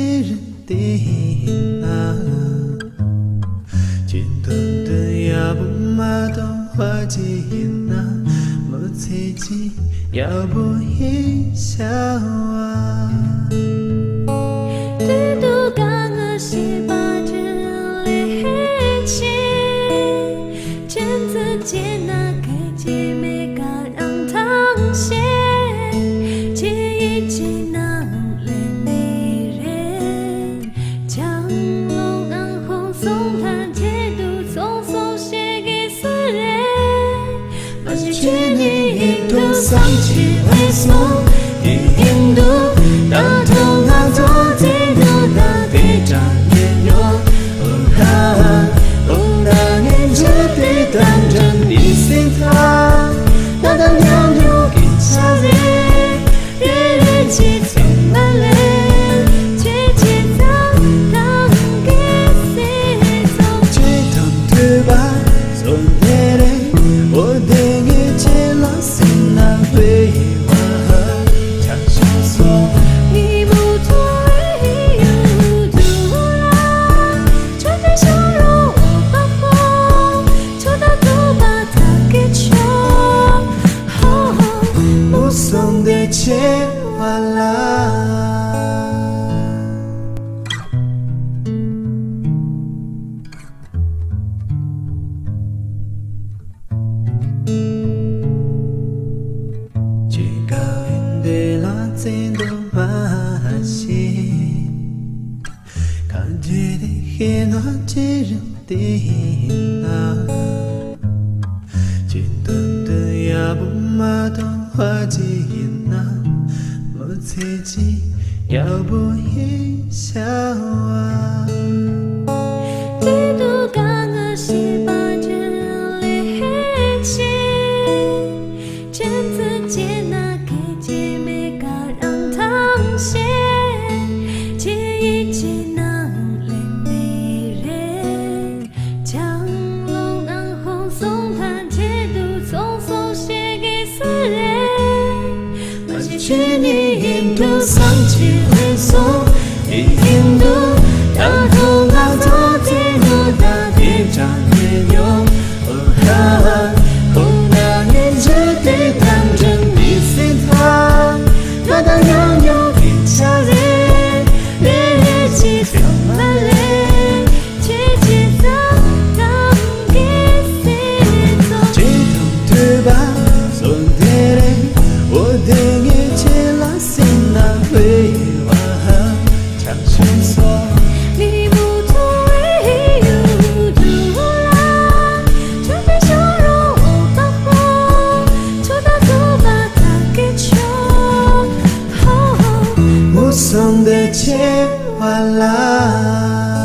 接人的啊，见到的也不马到花季那，莫自己也不一笑啊。对独刚个西巴之里黑气，真自接那给姐妹嘎让汤些，接一接那泪美人，将龙安红送他解读匆匆写给死人，把些去你印度丧去为送印度大同阿多地度大地长年哟，那年这地当真你心他，那当年就给下来，日日起从满脸，结结当当给谁走？这趟对吧？从那里我等你接了心那回话，唱首说。你不做唯有独啦，春天笑容我把风，秋到都把它给求。目送的牵挂啦。真的马西，看见的黑那接人的啊，见到的也不马到花季那，莫自己也不一笑啊。对独刚个西巴之里黑气，真自接那给姐妹嘎让汤些，接一接那泪美人，将龙安红送他解读匆匆写给死人，把些去你印度丧去回送印度大同阿多地度大地长年哟，那年这地当真你心他，那当年有给下来，日日起从满脸，结结当当给谁走？这趟对吧？从那里我等你接了心那回话，唱首说。你不做唯有独啦，春天笑容我把风，秋到都把它给求。目送的牵挂啦。